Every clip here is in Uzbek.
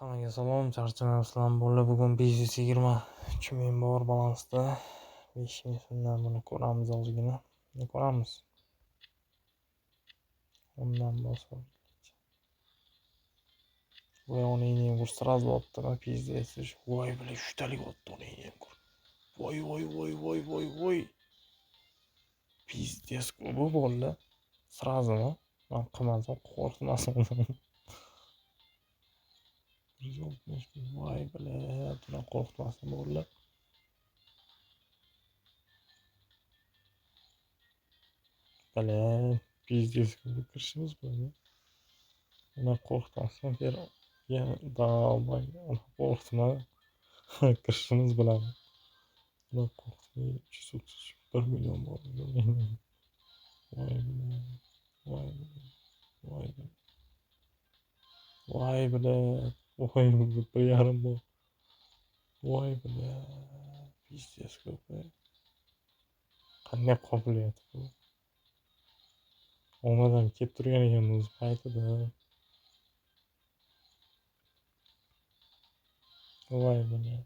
Hammaga salom, charchamayapsizlarmi? Bolalar, bugun 523 ming bor balansda. 5 ming so'mdan buni ko'ramiz ozgina. Buni ko'ramiz. Undan bosib. Voy, uning ham sразу otdimi? Pizdец. Voy, bile 3 talik otdi uning ham. Voy. Pizdец bu bolalar. Sразу men qilmasam qo'rqmasin. Voy, bile buni qo'rqitmasin bolalar. Bale, pizdец kirishimiz bilan. Buni qo'rqitmasdan ber. Yana davomay qo'rqitma. Kirishimiz bilan. Buni qo'rqitmay 331 million bor. Voy bile. Voy, 1,5 bor. Voy bile. Pizdец ko'p. Qanday qobiliyat bu? Omadan kelib turgan ekan o'z paytida. Voy bile.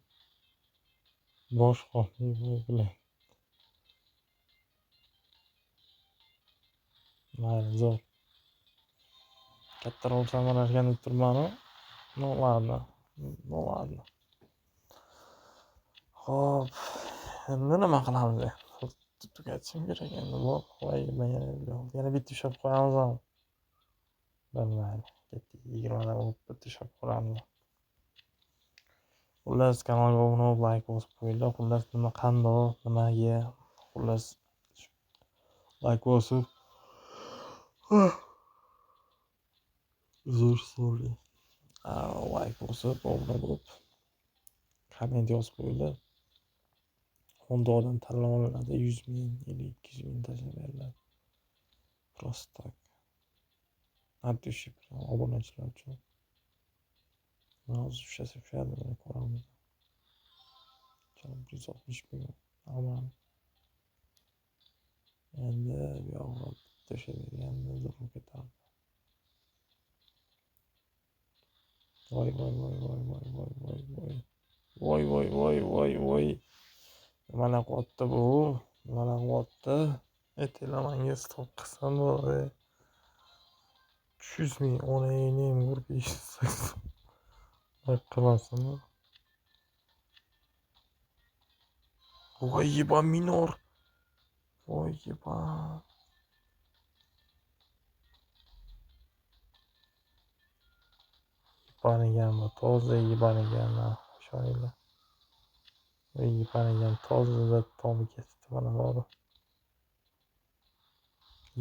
Bosh qo'yib voy bile. Mayli, zo'r. Kattaroq samarashgan deb turmanu. No ladno. Xo'p, endi nima qilamiz? Tugatishim kerak endi bu. Voy, yana bitta ushlab qo'yamizmi? Bilmayman. Ketdik 20 dan bitta ushlab qo'yamiz. Xullas, kanalga obuna bo'lib, like bosib qo'yinglar. Xullas, nima qandoq, nimaga? Xullas, like bosib. Zo'r sorry. Like bosib, obuna bo'lib, komment yozib qo'yinglar. 10 odam tanlab olinadi. 100 ming, 200 ming tashlab Просто так. От dуши obunachilar uchun. Hozir ushlasa buni ko'ramiz. 160 ming. Aman. Endi bu yoqqa tashlaverganda durib ketardi. Voy. Nimalar qotdi bu? Nimalar qotdi? Aytinglar, stop qilsam bo'ladi. 300 ming, onayning bir 580. Qilmasinmi? Voy, yeban minor. Voy, yeban. Yebanigan, toza yebanigan. Ishoninglar. Voy, yebanigan, toza tomi ketdi mana bor.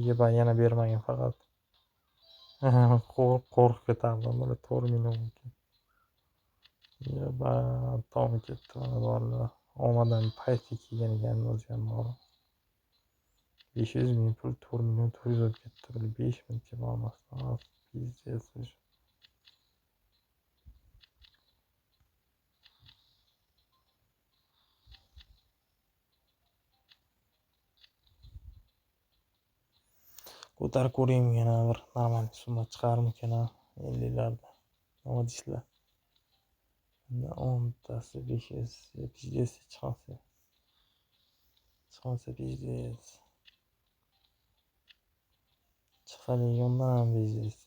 Yeban yana bermagin faqat. Qo'rqib ketardim mana 4 million. Yeban tomi ketdi mana borlar. Omadan payti kelgan ekan o'zim bor. 500 ming pul 4 million 400 ketdi. 5 minutga bormasdan. Pizdец. Ko'tarib ko'ring, yana bir normal summa chiqarmikan 50larda. Nima deysizlar? 10 tasi 500 pizdец chiqsa. Pizdец. Chiqsa milliondan pizdец.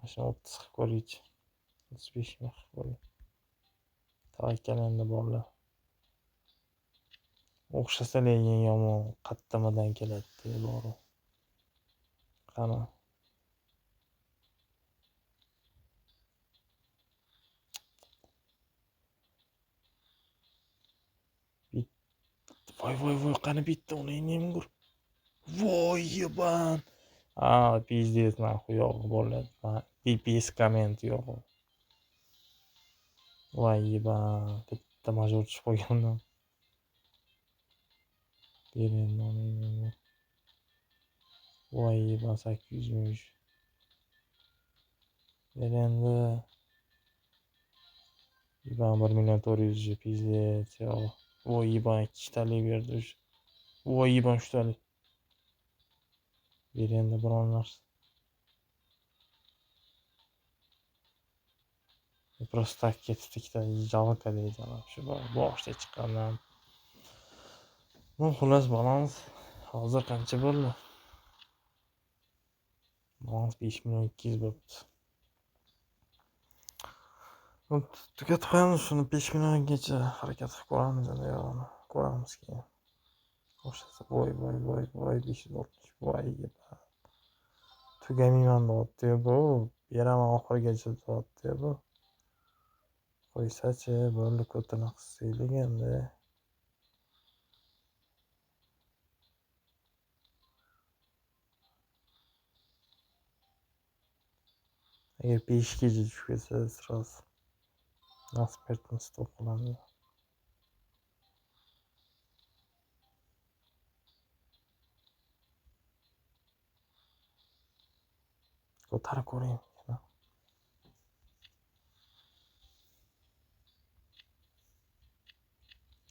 Mashina 30 qilib ko'raychi. 35 ming qilib ko'ray. Tavakkal endi borlar. O'xshasa lekin yomon qattamadan keladi boru. Qani. Voy, qani bitta uning nemgur. Voy, yeban. Pizdец nahvoy yo'q bo'ladi. Без komment yo'q. Voy, yeban. Bitta major tushib qolgandan. Bering. Voy, yeban 800 ming. Endi yeban 1 million 400 pizdец yo'q. Voy, yeban 2 talik berdi. Voy, yeban 3 talik. Endi biron narsa. Просто tak ketdikda жалко deydi shu boshida chiqqandan. Ну, xullas balans hozir qancha bo'ldi? Balans 5.200.000 bo'libdi. Tugatib qo'yamiz shuni 5 milliongacha harakat qilib ko'ramiz endi yo'qmi? Ko'ramiz keyin. O'shasi voy 560 voy. Tugamayman deyapti bu. Beraman oxirigacha deyapti bu. Qo'ysa-chi, bo'ldi ko'tini qilsaylik endi. Agar 5 gacha tushib ketsa, сразу на смертный stop qilamiz. Ko'tarib ko'ring.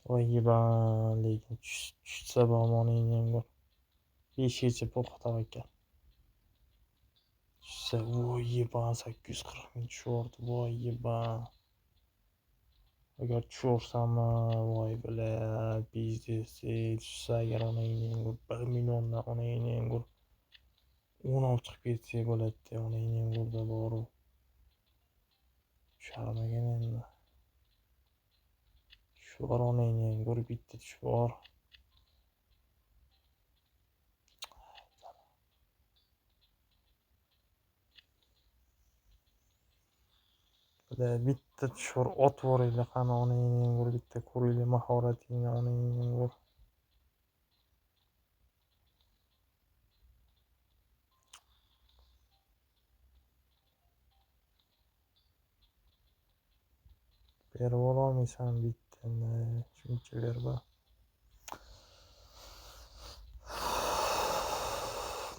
Voy yeban, lekin tushsa bo'lmoningni ham 5 gacha pul tavakkal. Tushsa, voy yeban 840 ming tushyapti, voy yeban. Agar tushaversammi, voy bile, biznes tushsa agar onangni 1 milliondan onangni 10 chiqib ketsa bo'ladi, onangni burada boru. Tusharmagan endi. Tushvar onangni bitta tushvar. Bitta tushvar otvoringlar qani onangni bitta ko'ringlar mahoratingni onangni. Berib ololmaysan bittani, shuncha berba.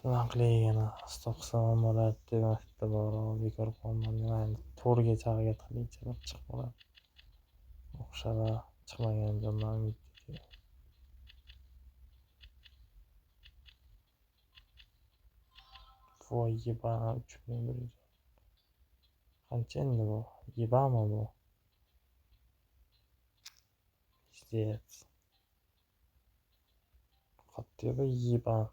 Nima qilaygan, stop qilsam bo'ladi demakda bor, bekor qolmayman. To'rga harakat qilingchi, bir chiqib qoladi. O'xshaba chiqmagan joydan bitta. Voy yeban 3100. Qancha endi bu? Yebanmi bu? Пиздец. Qattiq yeban.